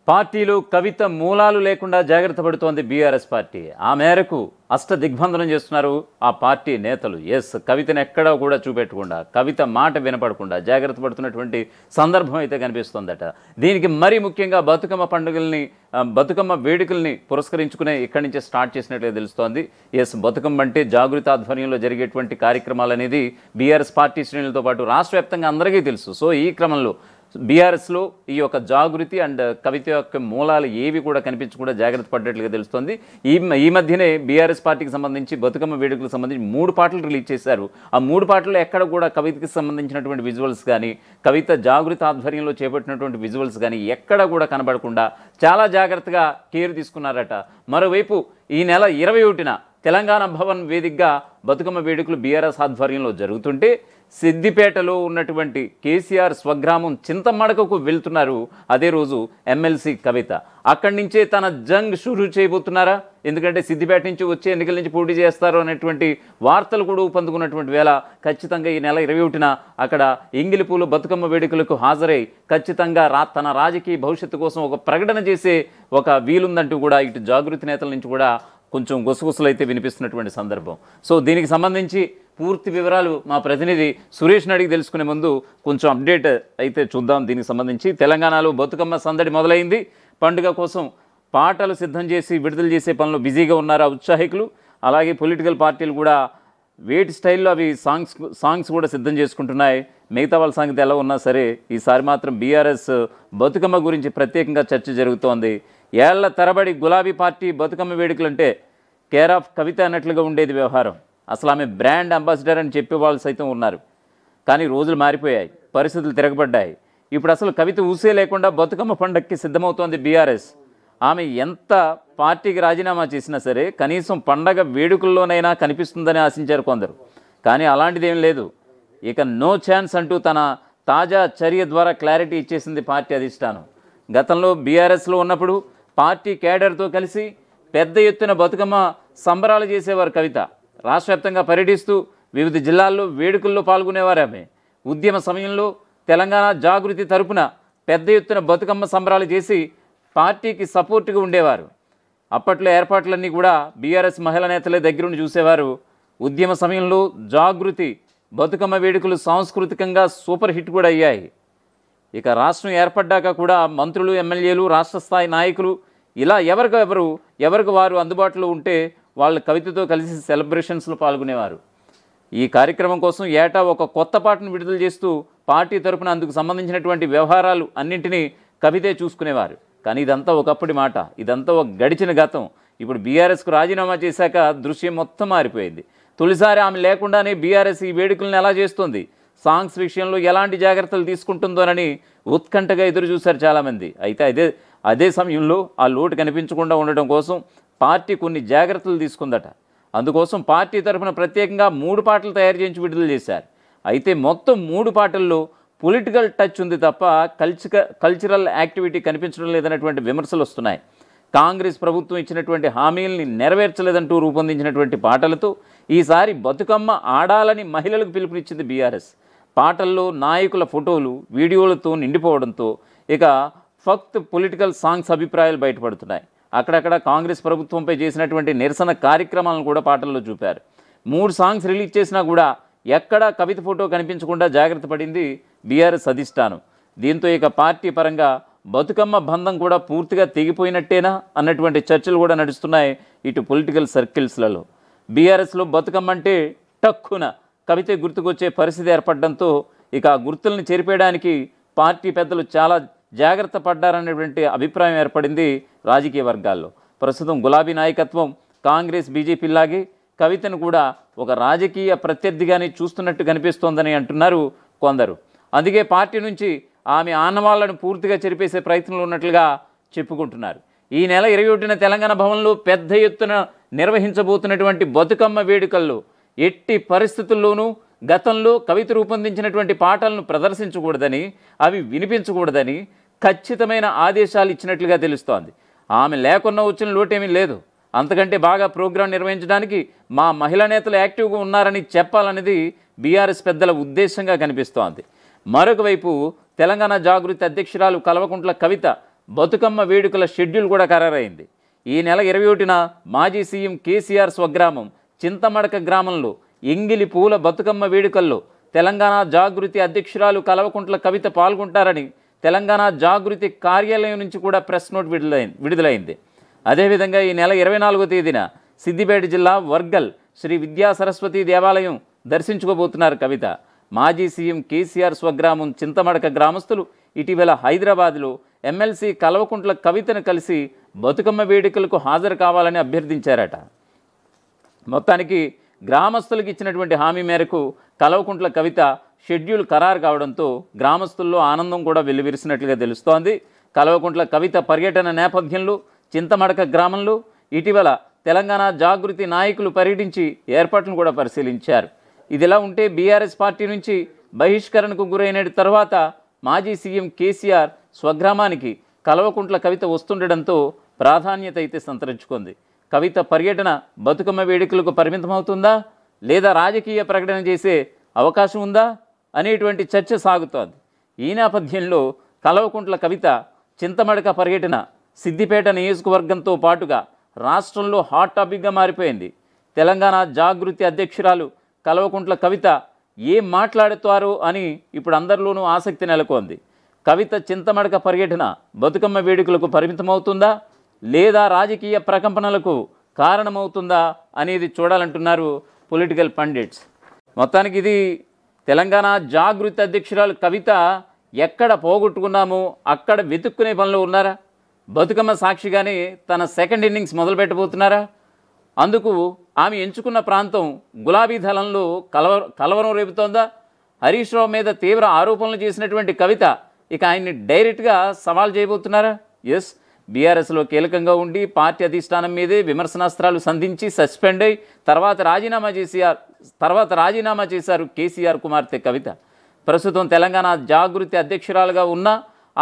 పార్టీలో కవిత మూలాలు లేకుండా జాగ్రత్త పడుతోంది బీఆర్ఎస్ పార్టీ. ఆ మేరకు దిగ్బంధనం చేస్తున్నారు ఆ పార్టీ నేతలు. కవితను ఎక్కడా కూడా చూపెట్టకుండా, కవిత మాట వినపడకుండా జాగ్రత్త పడుతున్నటువంటి సందర్భం అయితే కనిపిస్తోందట. దీనికి మరీ ముఖ్యంగా బతుకమ్మ వేడుకల్ని పురస్కరించుకునే ఇక్కడి నుంచే స్టార్ట్ చేసినట్లే తెలుస్తోంది. బతుకమ్మ అంటే జాగృతి ఆధ్వర్యంలో జరిగేటువంటి కార్యక్రమాలు అనేది బీఆర్ఎస్ పార్టీ శ్రేణులతో పాటు రాష్ట్ర వ్యాప్తంగా అందరికీ తెలుసు. సో ఈ క్రమంలో బీఆర్ఎస్లో ఈ యొక్క జాగృతి అండ్ కవిత యొక్క మూలాలు ఏవి కూడా కనిపించకుండా జాగ్రత్త పడ్డట్లుగా తెలుస్తోంది. ఈ మధ్యనే బీఆర్ఎస్ పార్టీకి సంబంధించి బతుకమ్మ వేడుకలకు సంబంధించి 3 పాటలు రిలీజ్ చేశారు. ఆ 3 పాటల్లో ఎక్కడ కూడా కవితకి సంబంధించినటువంటి విజువల్స్ కానీ, కవిత జాగృతి ఆధ్వర్యంలో చేపట్టినటువంటి విజువల్స్ కానీ ఎక్కడ కూడా కనబడకుండా చాలా జాగ్రత్తగా కేర్ తీసుకున్నారట. మరోవైపు ఈ నెల 21న తెలంగాణ భవన్ వేదికగా బతుకమ్మ వేడుకలు బీఆర్ఎస్ ఆధ్వర్యంలో జరుగుతుంటే సిద్దిపేటలో ఉన్నటువంటి కేసీఆర్ స్వగ్రామం చింతమడకకు వెళ్తున్నారు అదే రోజు ఎమ్మెల్సీ కవిత. అక్కడి నుంచే తన జంగ్ షురూ చేయబోతున్నారా? ఎందుకంటే సిద్దిపేట నుంచి వచ్చే ఎన్నికల నుంచి పోటీ చేస్తారు అనేటువంటి వార్తలు కూడా ఊపందుకున్నటువంటి వేళ ఖచ్చితంగా ఈ నెల 21న అక్కడ ఎంగిలిపూలు బతుకమ్మ వేడుకలకు హాజరై ఖచ్చితంగా తన రాజకీయ భవిష్యత్తు కోసం ఒక ప్రకటన చేసే ఒక వీలుందంటూ కూడా ఇటు జాగృతి నేతల నుంచి కూడా కొంచెం గుసగుసలు అయితే వినిపిస్తున్నటువంటి సందర్భం. సో దీనికి సంబంధించి పూర్తి వివరాలు మా ప్రతినిధి సురేష్ని అడిగి తెలుసుకునే ముందు కొంచెం అప్డేట్ అయితే చూద్దాం. దీనికి సంబంధించి తెలంగాణలో బతుకమ్మ సందడి మొదలైంది. పండుగ కోసం పాటలు సిద్ధం చేసి విడుదల చేసే పనులు బిజీగా ఉన్నారు ఆ ఉత్సాహికులు. అలాగే పొలిటికల్ పార్టీలు కూడా వేటి స్టైల్లో అవి సాంగ్స్ కూడా సిద్ధం చేసుకుంటున్నాయి. మిగతా వాళ్ళ సంగతి ఎలా ఉన్నా సరే ఈసారి మాత్రం బీఆర్ఎస్ బతుకమ్మ గురించి ప్రత్యేకంగా చర్చ జరుగుతోంది. ఏళ్ల తరబడి గులాబీ పార్టీ బతుకమ్మ వేడుకలు అంటే కేర్ ఆఫ్ కవిత అన్నట్లుగా ఉండేది వ్యవహారం. అసలు ఆమె బ్రాండ్ అంబాసిడర్ అని చెప్పే వాళ్ళు సైతం ఉన్నారు. కానీ రోజులు మారిపోయాయి, పరిస్థితులు తిరగబడ్డాయి. ఇప్పుడు అసలు కవిత ఊసే లేకుండా బతుకమ్మ పండగకి సిద్ధమవుతోంది బీఆర్ఎస్. ఆమె ఎంత పార్టీకి రాజీనామా చేసినా సరే కనీసం పండగ వేడుకల్లోనైనా కనిపిస్తుందని ఆశించారు కొందరు. కానీ అలాంటిదేం లేదు. ఇక నో ఛాన్స్ అంటూ తన తాజా చర్య ద్వారా క్లారిటీ ఇచ్చేసింది పార్టీ అధిష్టానం. గతంలో బీఆర్ఎస్లో ఉన్నప్పుడు పార్టీ కేడర్తో కలిసి పెద్ద ఎత్తున బతుకమ్మ సంబరాలు చేసేవారు కవిత. రాష్ట్ర వ్యాప్తంగా పర్యటిస్తూ వివిధ జిల్లాల్లో వేడుకల్లో పాల్గొనేవారు ఆమె. ఉద్యమ సమయంలో తెలంగాణ జాగృతి తరపున పెద్ద ఎత్తున బతుకమ్మ సంబరాలు చేసి పార్టీకి సపోర్ట్గా ఉండేవారు. అప్పట్లో ఏర్పాట్లన్నీ కూడా బీఆర్ఎస్ మహిళా నేతలే దగ్గరుండి చూసేవారు. ఉద్యమ సమయంలో జాగృతి బతుకమ్మ వేడుకలు సాంస్కృతికంగా సూపర్ హిట్ కూడా అయ్యాయి. ఇక రాష్ట్రం ఏర్పడ్డాక కూడా మంత్రులు, ఎమ్మెల్యేలు, రాష్ట్ర స్థాయి నాయకులు ఇలా ఎవరికి వారు అందుబాటులో ఉంటే వాళ్ళు కవితతో కలిసి సెలబ్రేషన్స్లో పాల్గొనేవారు. ఈ కార్యక్రమం కోసం ఏటా ఒక కొత్త పాటను విడుదల చేస్తూ పార్టీ తరపున అందుకు సంబంధించినటువంటి వ్యవహారాలు అన్నింటినీ కవితే చూసుకునేవారు. కానీ ఇదంతా ఒకప్పటి మాట, ఇదంతా ఒక గడిచిన గతం. ఇప్పుడు బీఆర్ఎస్కు రాజీనామా చేశాక దృశ్యం మొత్తం మారిపోయింది. తొలిసారి ఆమె లేకుండానే బీఆర్ఎస్ ఈ వేడుకలను ఎలా చేస్తుంది, సాంగ్స్ విషయంలో ఎలాంటి జాగ్రత్తలు తీసుకుంటుందోనని ఉత్కంఠగా ఎదురు చూశారు చాలామంది. అయితే అదే సమయంలో ఆ లోటు కనిపించకుండా ఉండటం కోసం పార్టీ కొన్ని జాగ్రత్తలు తీసుకుందట. అందుకోసం పార్టీ తరఫున ప్రత్యేకంగా 3 పాటలు తయారు చేయించి విడుదల చేశారు. అయితే మొత్తం 3 పాటల్లో పొలిటికల్ టచ్ ఉంది తప్ప కల్చరల్ యాక్టివిటీ కనిపించడం లేదన్నటువంటి విమర్శలు వస్తున్నాయి. కాంగ్రెస్ ప్రభుత్వం ఇచ్చినటువంటి హామీల్ని నెరవేర్చలేదంటూ రూపొందించినటువంటి పాటలతో ఈసారి బతుకమ్మ ఆడాలని మహిళలకు పిలుపునిచ్చింది బీఆర్ఎస్. పాటల్లో నాయకుల ఫోటోలు, వీడియోలతో నిండిపోవడంతో ఇక ఫక్త్ పొలిటికల్ సాంగ్స్ అభిప్రాయాలు బయటపడుతున్నాయి. అక్కడక్కడ కాంగ్రెస్ ప్రభుత్వంపై చేసినటువంటి నిరసన కార్యక్రమాలను కూడా పాటల్లో చూపారు. 3 సాంగ్స్ రిలీజ్ చేసినా కూడా ఎక్కడా కవిత ఫోటో కనిపించకుండా జాగ్రత్త పడింది బీఆర్ఎస్ అధిష్టానం. దీంతో ఇక పార్టీ పరంగా బతుకమ్మ బంధం కూడా పూర్తిగా తెగిపోయినట్టేనా అన్నటువంటి చర్చలు కూడా నడుస్తున్నాయి ఇటు పొలిటికల్ సర్కిల్స్లలో. బీఆర్ఎస్లో బతుకమ్మ అంటే టక్కున కవిత గుర్తుకొచ్చే పరిస్థితి ఏర్పడడంతో ఇక ఆ గుర్తుల్ని చెరిపేయడానికి పార్టీ పెద్దలు చాలా జాగ్రత్త పడ్డారనేటువంటి అభిప్రాయం ఏర్పడింది రాజకీయ వర్గాల్లో. ప్రస్తుతం గులాబీ నాయకత్వం కాంగ్రెస్, బీజేపీలాగే కవితను కూడా ఒక రాజకీయ ప్రత్యర్థిగానే చూస్తున్నట్టు కనిపిస్తోందని అంటున్నారు కొందరు. అందుకే పార్టీ నుంచి ఆమె ఆనవాళ్లను పూర్తిగా చెరిపేసే ప్రయత్నంలో ఉన్నట్లుగా చెప్పుకుంటున్నారు. ఈ నెల 21న తెలంగాణ భవన్లో పెద్ద ఎత్తున నిర్వహించబోతున్నటువంటి బతుకమ్మ వేడుకల్లో ఎట్టి పరిస్థితుల్లోనూ గతంలో కవిత రూపొందించినటువంటి పాటలను ప్రదర్శించకూడదని, అవి వినిపించకూడదని ఖచ్చితమైన ఆదేశాలు ఇచ్చినట్లుగా తెలుస్తోంది. ఆమె లేకున్నా వచ్చిన లోటేమీ లేదు. అంతకంటే బాగా ప్రోగ్రాం నిర్వహించడానికి మా మహిళా నేతలు యాక్టివ్గా ఉన్నారని చెప్పాలనేది బీఆర్ఎస్ పెద్దల ఉద్దేశంగా కనిపిస్తోంది. మరొక వైపు తెలంగాణ జాగృతి అధ్యక్షురాలు కల్వకుంట్ల కవిత బతుకమ్మ వేడుకల షెడ్యూల్ కూడా ఖరారైంది. ఈ నెల 21న మాజీ సీఎం కేసీఆర్ స్వగ్రామం చింతమడక గ్రామంలో ఎంగిలి పూల బతుకమ్మ వేడుకల్లో తెలంగాణ జాగృతి అధ్యక్షురాలు కల్వకుంట్ల కవిత పాల్గొంటారని తెలంగాణ జాగృతి కార్యాలయం నుంచి కూడా ప్రెస్ నోట్ విడుదలైంది. అదేవిధంగా ఈ నెల 24వ తేదీన సిద్దిపేట జిల్లా వర్గల్ శ్రీ విద్యా సరస్వతి దేవాలయం దర్శించుకోబోతున్నారు కవిత. మాజీ సీఎం కేసీఆర్ స్వగ్రామం చింతమడక గ్రామస్తులు ఇటీవల హైదరాబాద్లో ఎమ్మెల్సీ కల్వకుంట్ల కవితను కలిసి బతుకమ్మ వేడుకలకు హాజరు కావాలని అభ్యర్థించారట. మొత్తానికి గ్రామస్తులకు ఇచ్చినటువంటి హామీ మేరకు కల్వకుంట్ల కవిత షెడ్యూల్ ఖరారు కావడంతో గ్రామస్తుల్లో ఆనందం కూడా వెల్లివిరిసినట్లుగా తెలుస్తోంది. కల్వకుంట్ల కవిత పర్యటన నేపథ్యంలో చింతమడక గ్రామంలో ఇటీవల తెలంగాణ జాగృతి నాయకులు పర్యటించి ఏర్పాట్లను కూడా పరిశీలించారు. ఇదిలా ఉంటే బీఆర్ఎస్ పార్టీ నుంచి బహిష్కరణకు గురైన తర్వాత మాజీ సీఎం కేసీఆర్ స్వగ్రామానికి కల్వకుంట్ల కవిత వస్తుండడంతో ప్రాధాన్యత అయితే సంతరించుకుంది. కవిత పర్యటన బతుకమ్మ వేడుకలకు పరిమితమవుతుందా లేదా రాజకీయ ప్రకటన చేసే అవకాశం ఉందా అనేటువంటి చర్చ సాగుతోంది. ఈ నేపథ్యంలో కల్వకుంట్ల కవిత చింతమడక పర్యటన సిద్దిపేట నియోజకవర్గంతో పాటుగా రాష్ట్రంలో హాట్ టాపిక్గా మారిపోయింది. తెలంగాణ జాగృతి అధ్యక్షురాలు కల్వకుంట్ల కవిత ఏం మాట్లాడుతారో అని ఇప్పుడు అందరిలోనూ ఆసక్తి నెలకొంది. కవిత చింతమడక పర్యటన బతుకమ్మ వేడుకలకు పరిమితమవుతుందా లేదా రాజకీయ ప్రకంపనలకు కారణమవుతుందా అనేది చూడాలంటున్నారు పొలిటికల్ పండిట్స్. మొత్తానికి ఇది తెలంగాణ జాగృతి అధ్యక్షురాలు కవిత ఎక్కడ పోగొట్టుకున్నామో అక్కడ వెతుక్కునే పనిలో ఉన్నారా? బతుకమ్మ సాక్షిగానే తన సెకండ్ ఇన్నింగ్స్ మొదలు పెట్టబోతున్నారా? అందుకు ఆమె ఎంచుకున్న ప్రాంతం గులాబీ దళంలో కలవరం రేపుతోందా? హరీష్ రావు మీద తీవ్ర ఆరోపణలు చేసినటువంటి కవిత ఇక ఆయన్ని డైరెక్ట్గా సవాల్ చేయబోతున్నారా? ఎస్, బీఆర్ఎస్లో కీలకంగా ఉండి పార్టీ అధిష్టానం మీదే విమర్శనాస్త్రాలు సంధించి సస్పెండ్ అయి తర్వాత రాజీనామా చేశారు కేసీఆర్ కుమార్తె కవిత. ప్రస్తుతం తెలంగాణ జాగృతి అధ్యక్షురాలుగా ఉన్న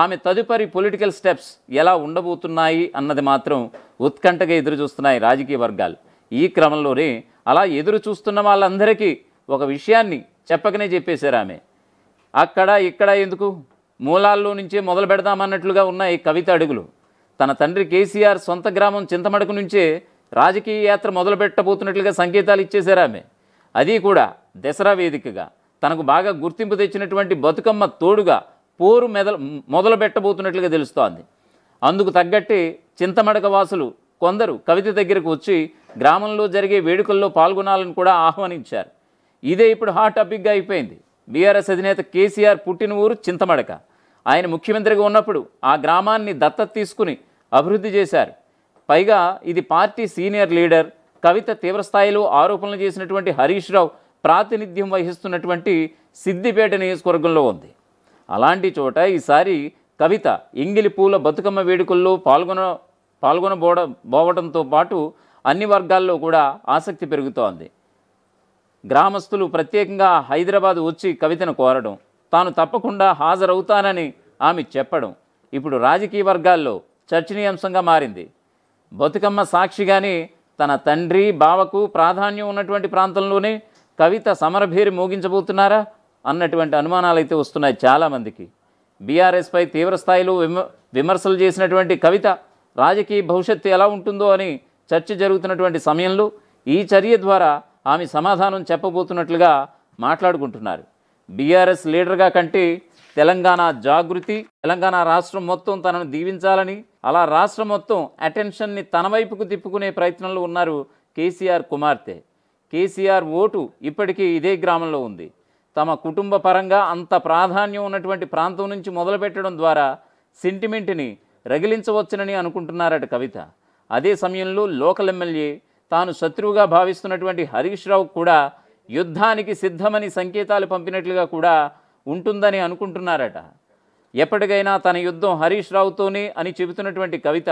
ఆమె తదుపరి పొలిటికల్ స్టెప్స్ ఎలా ఉండబోతున్నాయి అన్నది మాత్రం ఉత్కంఠగా ఎదురు చూస్తున్నాయి రాజకీయ వర్గాలు. ఈ క్రమంలోనే అలా ఎదురు చూస్తున్న వాళ్ళందరికీ ఒక విషయాన్ని చెప్పకనే చెప్పేశారు ఆమె. అక్కడ ఇక్కడ ఎందుకు, మూలాల్లో నుంచే మొదలు పెడదామన్నట్లుగా ఉన్న ఈ కవిత అడుగులు. తన తండ్రి కేసీఆర్ సొంత గ్రామం చింతమడక నుంచే రాజకీయ యాత్ర మొదలు పెట్టబోతున్నట్లుగా సంకేతాలు ఇచ్చేశారు ఆమె. అది కూడా దసరా వేదికగా తనకు బాగా గుర్తింపు తెచ్చినటువంటి బతుకమ్మ తోడుగా పోరు మొదలు పెట్టబోతున్నట్లుగా తెలుస్తోంది. అందుకు తగ్గట్టే చింతమడక వాసులు కొందరు కవిత దగ్గరకు వచ్చి గ్రామంలో జరిగే వేడుకల్లో పాల్గొనాలని కూడా ఆహ్వానించారు. ఇదే ఇప్పుడు హాట్ టాపిక్గా అయిపోయింది. బీఆర్ఎస్ అధినేత కేసీఆర్ పుట్టిన ఊరు చింతమడక. ఆయన ముఖ్యమంత్రిగా ఉన్నప్పుడు ఆ గ్రామాన్ని దత్తత తీసుకుని అభివృద్ధి చేశారు. పైగా ఇది పార్టీ సీనియర్ లీడర్ కవిత తీవ్రస్థాయిలో ఆరోపణలు చేసినటువంటి హరీష్ రావు ప్రాతినిధ్యం వహిస్తున్నటువంటి సిద్దిపేట నియోజకవర్గంలో ఉంది. అలాంటి చోట ఈసారి కవిత ఎంగిలి పూల బతుకమ్మ వేడుకల్లో పాల్గొనబోవడంతో పాటు అన్ని వర్గాల్లో కూడా ఆసక్తి పెరుగుతోంది. గ్రామస్తులు ప్రత్యేకంగా హైదరాబాద్ వచ్చి కవితను కోరడం, తాను తప్పకుండా హాజరవుతానని ఆమె చెప్పడం ఇప్పుడు రాజకీయ వర్గాల్లో చర్చనీయాంశంగా మారింది. బతుకమ్మ సాక్షిగానే తన తండ్రి బావకు ప్రాధాన్యం ఉన్నటువంటి ప్రాంతంలోనే కవిత సమరభేరి మోగించబోతున్నారా అన్నటువంటి అనుమానాలు అయితే వస్తున్నాయి చాలామందికి. బీఆర్ఎస్పై తీవ్రస్థాయిలో విమర్శలు చేసినటువంటి కవిత రాజకీయ భవిష్యత్తు ఎలా ఉంటుందో అని చర్చ జరుగుతున్నటువంటి సమయంలో ఈ చర్య ద్వారా ఆమె సమాధానం చెప్పబోతున్నట్లుగా మాట్లాడుకుంటున్నారు. బీఆర్ఎస్ లీడర్గా కంటే తెలంగాణ జాగృతి, తెలంగాణ రాష్ట్రం మొత్తం తనను దీవించాలని, అలా రాష్ట్రం మొత్తం అటెన్షన్ని తన వైపుకు తిప్పుకునే ప్రయత్నంలో ఉన్నారు కేసీఆర్ కుమార్తె. కేసీఆర్ ఓటు ఇప్పటికీ ఇదే గ్రామంలో ఉంది. తమ కుటుంబ పరంగా అంత ప్రాధాన్యం ఉన్నటువంటి ప్రాంతం నుంచి మొదలుపెట్టడం ద్వారా సెంటిమెంట్ని రగిలించవచ్చునని అనుకుంటున్నారట కవిత. అదే సమయంలో లోకల్ ఎమ్మెల్యే తాను శత్రువుగా భావిస్తున్నటువంటి హరీష్ రావు కూడా యుద్ధానికి సిద్ధమని సంకేతాలు పంపినట్లుగా కూడా ఉంటుందని అనుకుంటున్నారట. ఎప్పటికైనా తన యుద్ధం హరీష్ రావుతోనే అని చెబుతున్నటువంటి కవిత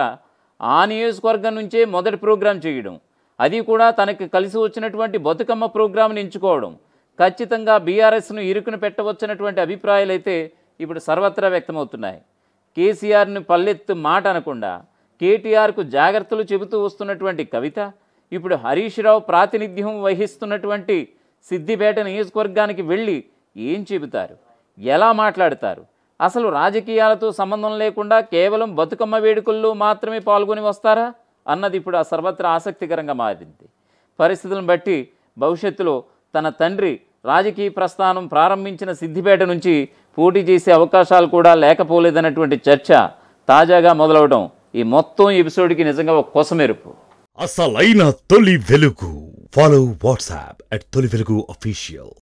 ఆ నియోజకవర్గం నుంచే మొదటి ప్రోగ్రాం చేయడం, అది కూడా తనకు కలిసి వచ్చినటువంటి బతుకమ్మ ప్రోగ్రాంని ఎంచుకోవడం ఖచ్చితంగా బీఆర్ఎస్ను ఇరుకును పెట్టవచ్చన్నటువంటి అభిప్రాయాలు అయితే ఇప్పుడు సర్వత్రా వ్యక్తమవుతున్నాయి. కేసీఆర్ను పల్లెత్తు మాట అనకుండా కేటీఆర్కు జాగ్రత్తలు చెబుతూ వస్తున్నటువంటి కవిత ఇప్పుడు హరీష్ రావు ప్రాతినిధ్యం వహిస్తున్నటువంటి సిద్దిపేట నియోజకవర్గానికి వెళ్ళి ఏం చెబుతారు, ఎలా మాట్లాడతారు అసలు రాజకీయాలతో సంబంధం లేకుండా కేవలం బతుకమ్మ వేడుకల్లో మాత్రమే పాల్గొని వస్తారా అన్నది ఇప్పుడు ఆ సర్వత్రా ఆసక్తికరంగా మారింది. పరిస్థితులను బట్టి భవిష్యత్తులో తన తండ్రి రాజకీయ ప్రస్థానం ప్రారంభించిన సిద్దిపేట నుంచి పోటీ చేసే అవకాశాలు కూడా లేకపోలేదన్నటువంటి చర్చ తాజాగా మొదలవడం ఈ మొత్తం ఎపిసోడ్కి నిజంగా ఒక కొసమెరుపు. అసలైన తొలి వెలుగు. ఫాలో వాట్సాప్ @తొలి వెలుగు అఫీషియల్.